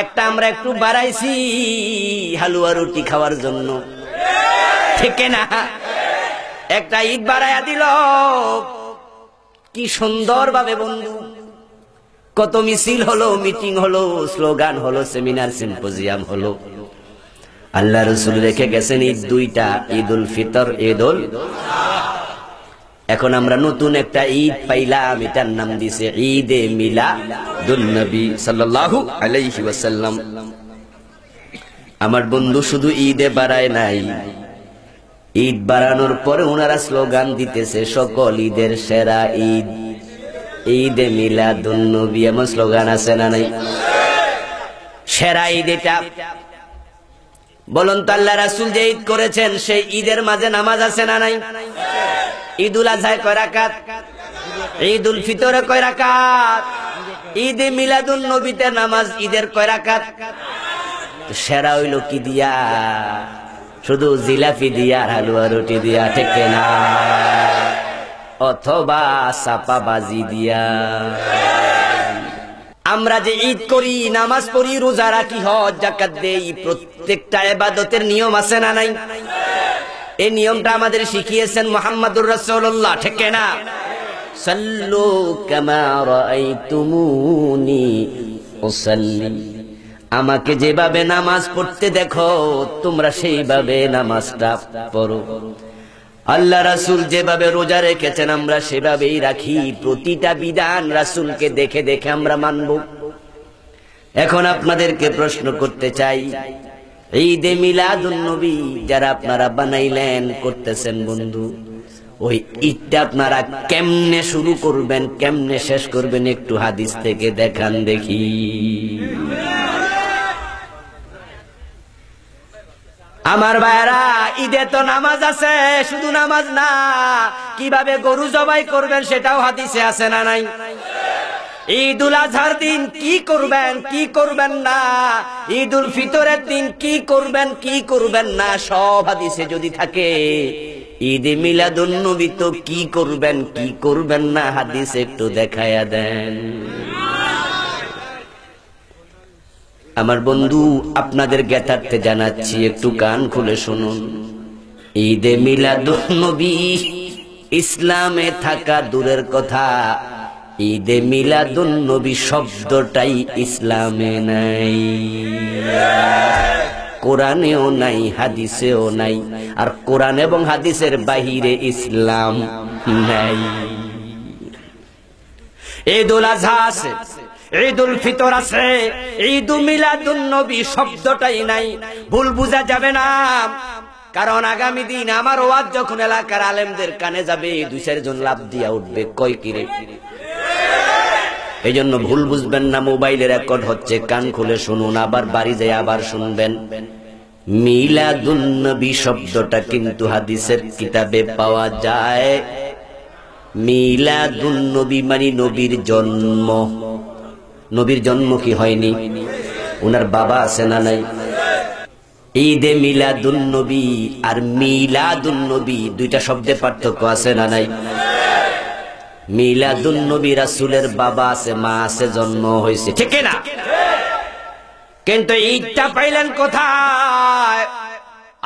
একটা আমরা একটু বাড়াইছি হালুয়া রুটি খাওয়ার জন্য, ঠিক না? একটা ঈদ বাড়াইয়া দিল, কি সুন্দর ভাবে বন্ধু, কত মিছিল হলো, মিটিং হলো, স্লোগান হলো, সেমিনার সিম্পোজিয়াম হলো। আল্লাহ রাসূল রেখে গেছেন ঈদ দুইটা, ঈদুল ফিতর, ঈদুল। এখন আমরা নতুন একটা ঈদ পাইলাম, এটার নাম দিছে ঈদে মিলাদুন নবী সাল্লাল্লাহু আলাইহি ওয়াসাল্লাম। আমার বন্ধু শুধু ঈদে বাড়ায় নাই, ঈদ বাড়ানোর পরে ওনারা স্লোগান দিতেছে সকল ঈদের সেরা ঈদ ঈদে মিলাদুন নবী। এমন স্লোগান আছে না নাই? সেরা ঈদ এটা। বলুন তো আল্লাহ রাসূল যে ঈদ করেছেন সেই ঈদের মাঝে নামাজ আছে না নাই? ঈদুল আজহায় কয় রাকাত? ঈদুল ফিতরে কয় রাকাত? ঈদে মিলাদুন নবীতে নামাজ ঈদের কয় রাকাত? সেরা হইল কি দিয়া? শুধু জিলাপি দিয়া আর হালুয়া রুটি দিয়া, ঠিক না? অথবা সাপাবাজি দিয়া। আমরা যে ঈদ করি, নামাজ পড়ি, রোজা রাখি, হজ যাকাত দেই, প্রত্যেকটা ইবাদতের নিয়ম আছে না নাই? এই নিয়মটা আমাদের শিখিয়েছেন মুহাম্মদুর রাসূলুল্লাহ, ঠিক না? সাল্লু কামা রাআইতুমুনি উসাল্লি। আমাকে যেভাবে নামাজ পড়তে দেখো তোমরা সেইভাবে নামাজটা পড়ো। আল্লাহ রাসূল যেভাবে রোজা রেখেছেন আমরা সেভাবেই রাখি। প্রতিটা বিধান রাসূলকে দেখে দেখে আমরা মানব। এখন আপনাদেরকে প্রশ্ন করতে চাই, ঈদে মিলাদুন নবী যারা আপনারা বানাইলেন, করতেছেন বন্ধু, ওই ঈদটা আপনারা কেমনে শুরু করবেন, কেমনে শেষ করবেন, একটু হাদিস থেকে দেখান দেখি। আমার ভাইরা, ঈদে তো নামাজ আছে, শুধু নামাজ না, কিভাবে গরু জবাই করবেন সেটাও হাদিসে আছে না নাই? ঈদুল আজহার দিন কি করবেন, কি করবেন না, ঈদুল ফিতরের দিন কি করবেন, কি করবেন না, সব হাদিসে যদি থাকে। ঈদে মিলাদুন নবী তো কি করবেন, কি করবেন না, হাদিসে একটু দেখায়া দেন। আমার বন্ধু, আপনাদের জ্ঞাতার্থে জানাচ্ছি, একটু কান খুলে শুনুন। ঈদে মিলাদুন নবী ইসলামে থাকা দূরের কথা, ঈদে মিলাদুন নবী শব্দটাই ইসলামে নাই, কোরআনেও নাই, হাদিসেও নাই। আর কোরআন এবং হাদিসের বাহিরে ইসলাম নাই। ঈদুল আজহা আছে, ঈদুল ফিতর আছে, ঈদুল মিলাদুন নবী শব্দটাই নাই। ভুল বুঝা যাবে না, কারণ আগামী দিন আমার ওয়াজ যখন এলাকার আলেমদের কানে যাবে, দুই চারজন লাভ দিয়া উঠবে, কয় কিরে। এই জন্য ভুল বুঝবেন না, মোবাইলে রেকর্ড হচ্ছে, কান খুলে শুনুন, আবার বাড়ি যায় আবার শুনবেন। মিলাদুন নবী শব্দটা কিন্তু হাদিসের কিতাবে পাওয়া যায়। মিলাদুন নবী মানে নবীর জন্ম। নবীর জন্ম কি হয়নি? উনার বাবা আছে না নাই? ঈদে মিলাদুন নবী আর মিলাদুন নবী দুইটা শব্দে পার্থক্য আছে না নাই? মিলাদুন নবী রাসূলের বাবা আছে, মা আছে, জন্ম হয়েছে, ঠিক না? কিন্তু ঈদটা পাইলেন কোথায়?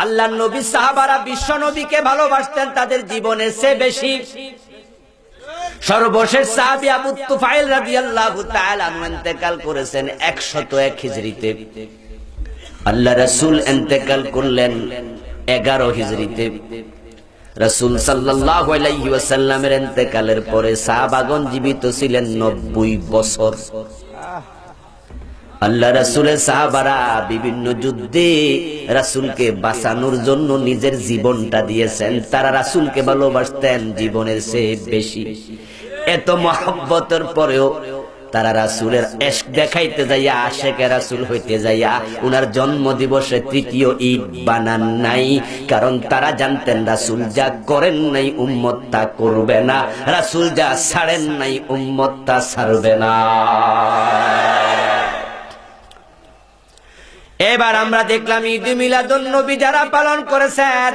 আল্লাহর নবী সাহাবারা বিশ্ব নবীকে ভালোবাসতেন তাদের জীবনের চেয়ে বেশি। সর্বশেষ সাহাবী আবু তুফাইল রাদিয়াল্লাহু তাআলা আনহু ইন্তেকাল করেছেন 101 হিজরিতে। আল্লাহ রাসূল ইন্তেকাল করলেন 11 হিজরিতে। রাসূল সাল্লাল্লাহু আলাইহি ওয়াসাল্লামের ইন্তেকালের পরে সাহাবাগণ জীবিত ছিলেন 90 বছর। আল্লাহ রাসূলের সাহাবারা বিভিন্ন যুদ্ধে রাসূলকে বাঁচানোর জন্য নিজের জীবনটা দিয়েছেন। তারা রাসূলকে ভালোবাসতেন জীবনের চেয়ে বেশি। এত মহব্বতের পরেও তারা রাসূলের ইশক দেখাইতে যাইয়া, আশেকে রাসূল হইতে যাইয়া উনার জন্ম দিবসে তৃতীয় ঈদ বানান নাই। কারণ তারা জানতেন রাসূল যা করেন নাই উম্মত তা করবে না, রাসূল যা ছাড়েন নাই উম্মত তা ছাড়বে না। এবার আমরা দেখলাম ঈদ মিলাদুন নবী যারা পালন করেছেন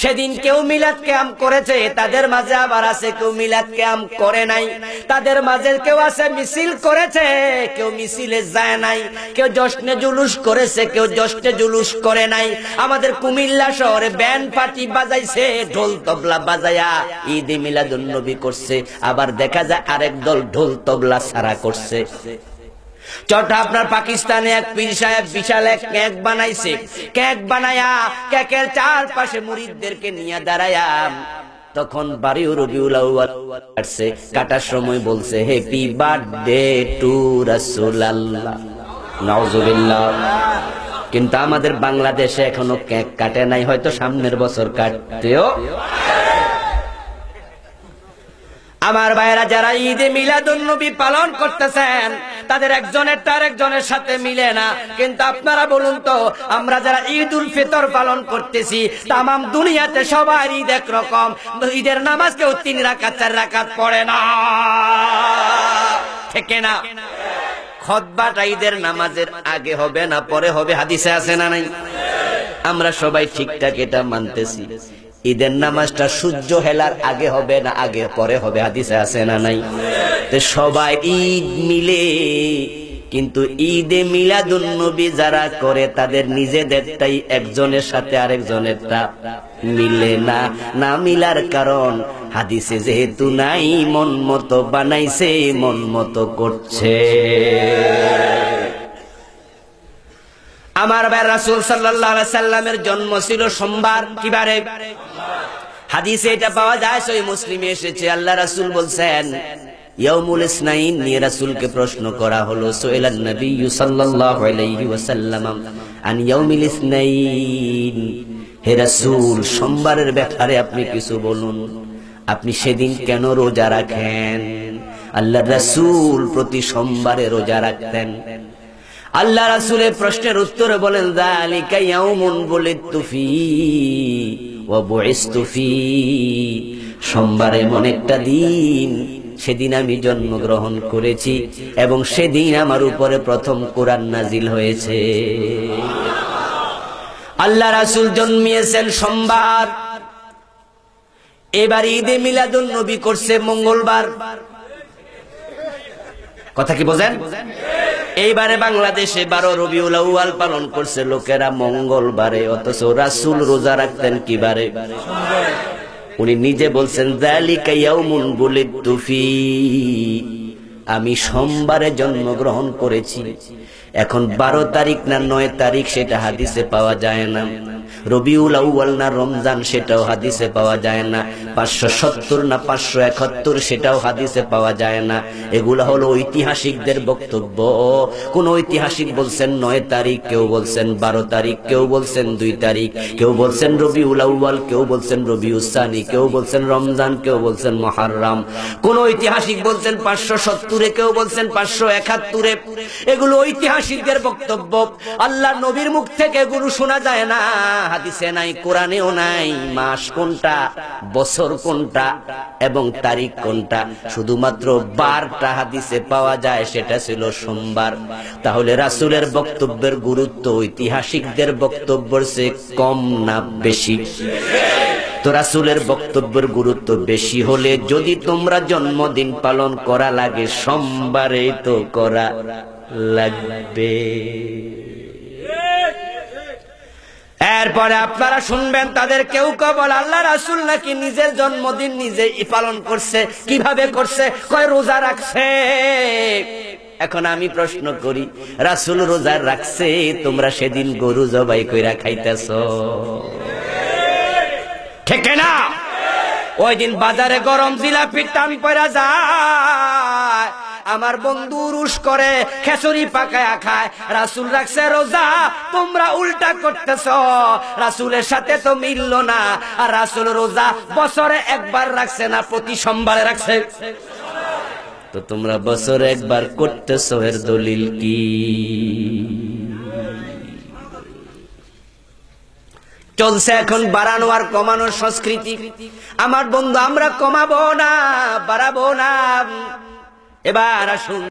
সেদিন কেউ মিলাদ কিয়াম করেছে, তাদের মাঝে আবার আছে কেউ মিলাদ কিয়াম করে নাই। তাদের মাঝে কেউ আছে মিছিল করেছে, কেউ মিছিলে যায় নাই, কেউ জশ্নে জুলুস করেছে, কেউ জশ্নে জুলুস করে নাই। আমাদের কুমিল্লা শহরে ব্যান্ড পার্টি বাজাইছে, ঢোল তবলা বাজায়া ঈদ মিলাদুন নবী করছে। আবার দেখা যায় আরেক দল ঢোল তবলা ছাড়া করছে। চটা আপনার পাকিস্তানে এক পীর সাহেব বিশাল এক কেক বানাইছে, কেক বানায়া কেকের চারপাশে মুরিদদেরকে নিয়ে দাঁড়ায়া তখন বাড়িও রবিউল আউয়াল আসছে, কাটার সময় বলছে হ্যাপি বার্থডে টু রাসূলুল্লাহ, নাউজুবিল্লাহ। কিন্তু আমাদের বাংলাদেশে এখনো কেক কাটে নাই, হয়তো সামনের বছর কাটতেও। আমার ভাইরা যারা ঈদে মিলাদুন নবী পালন করতেছেন তাদের একজনের তার একজনের সাথে মিলে না। কিন্তু আপনারা বলুন তো, আমরা যারা ঈদুল ফিতর পালন করতেছি তামাম দুনিয়াতে সবার ঈদ একরকম। ঈদের নামাজ কেউ 3 রাকাত 4 রাকাত পড়ে না, ঠিক না? খুতবাটা ঈদের নামাজের আগে হবে না পরে হবে, হাদিসে আছে না নাই? আমরা সবাই ঠিকঠাক এটা মানতেছি। ঈদের নামাজটা সূর্য হেলার আগে হবে না আগে পরে হবে, হাদিসে আছে না নাই? তো সবাই ঈদ মিলে, কিন্তু ঈদে মিলাদুন নবী যারা করে তাদের নিজেদেরটাই একজনের সাথে আরেকজনেরটা মিলে না। না মিলার কারণ হাদিসে যেহেতু নাই, মন মতো বানাইছে, মন মতো করছে। আমার ভাই রাসূল সাল্লাল্লাহু আলাইহি সাল্লামের জন্ম ছিল সোমবার। কি বারে? হাদিসে এটা পাওয়া যায়, সহিহ মুসলিমে এসেছে। আল্লাহ রাসূল বলছেন ইয়াউমুল ইসনাইন নিয়ে রাসূলকে প্রশ্ন করা হলো, সুইলান নবী সাল্লাল্লাহু আলাইহি ওয়াসাল্লাম আন ইয়াউমিল ইসনাইন, হে রাসূল সোমবারের ব্যাপারে আপনি কিছু বলুন, আপনি সেদিন কেন রোজা রাখেন? আল্লাহ রাসূল প্রতি সোমবারে রোজা রাখতেন। আল্লাহ রাসূলের প্রশ্নের উত্তরে বলেন যালিকা ইয়াউমুন বুলিতু ফি ওয়া বুইসতু ফি, সোমবার এমন একটা দিন সেদিন আমি জন্মগ্রহণ করেছি এবং সেদিন আমার উপরে প্রথম কোরআন নাজিল হয়েছে। আল্লাহ রাসূল জন্মিয়েছেন সোমবার, এবার ঈদে মিলাদুন নবী করছে মঙ্গলবার। কথা কি বোঝেন? এইবারে বাংলাদেশে 12 রবিউল আউয়াল পালন করছে লোকেরা মঙ্গলবারে, অথচ রাসূল রোজা রাখতেন কি বারে? উনি নিজে বলছেন যালিকা ইয়াউমুন বুলিতু ফি, আমি সোমবারে জন্মগ্রহণ করেছি। এখন 12 তারিখ না 9 তারিখ সেটা হাদিসে পাওয়া যায় না, রবিউল আউয়াল না রমজান সেটাও হাদিসে পাওয়া যায় না, 570 না 571 সেটাও হাদিসে পাওয়া যায় না। এগুলা হলো ঐতিহাসিকদের বক্তব্য। কোন ঐতিহাসিক বলছেন 9 তারিখ, কেউ বলছেন 12 তারিখ, কেউ বলছেন 2 তারিখ, কেউ বলছেন রবিউল আউয়াল, কেউ বলছেন রবিউস সানি, কেউ বলছেন রমজান, কেউ বলছেন মুহররম। কোন ঐতিহাসিক বলছেন 570-এ, কেউ বলছেন 571-এ। এগুলো ঐতিহাসিকদের বক্তব্য, আল্লাহ নবীর মুখ থেকে এগুলো শোনা যায় না, হাদিসে নাই, কোরআনেও নাই। মাস কোনটা, বছর কোনটা এবং তারিখ কোনটা, শুধুমাত্র বারটা হাদিসে পাওয়া যায়, সেটা ছিল সোমবার। তাহলে রাসূলের বক্তব্যের গুরুত্ব ঐতিহাসিকদের বক্তব্যের চেয়ে কম না বেশি? তো রাসূলের বক্তব্যের গুরুত্ব বেশি হলে যদি তোমরা জন্মদিন পালন করা লাগে, সোমবারে তো করা লাগবে। এরপরে আপনারা শুনবেন তাদের কেউ কেউ বলে আল্লাহ রাসূল নাকি নিজের জন্মদিন নিজেই পালন করছে। কিভাবে করছে? কয় রোজা রাখছে। এখন আমি প্রশ্ন করি, রাসূল রোজা রাখছে, তোমরা সেদিন গরু জবাই কইরা খাইতেছো, ঠিক না? ওই দিন বাজারে গরম জিলাপি টান পড়া যায়, আমার বন্ধু উরুস করে খেচুরি পাকায়া খায়। রাসূল রাখছে রোজা, তোমরা উল্টা করতেছ। রাসূলের সাথে তো মিলল না। আর রাসূল রোজা বছরে একবার রাখছে না, প্রতি সোমবারে রাখছে। তো তোমরা বছরে একবার করতেছ, এর দলিল কি? চলছে এখন বাড়ানো আর কমানোর সংস্কৃতি। আমার বন্ধু, আমরা কমাবো না, বাড়াবো না। এবার আসুন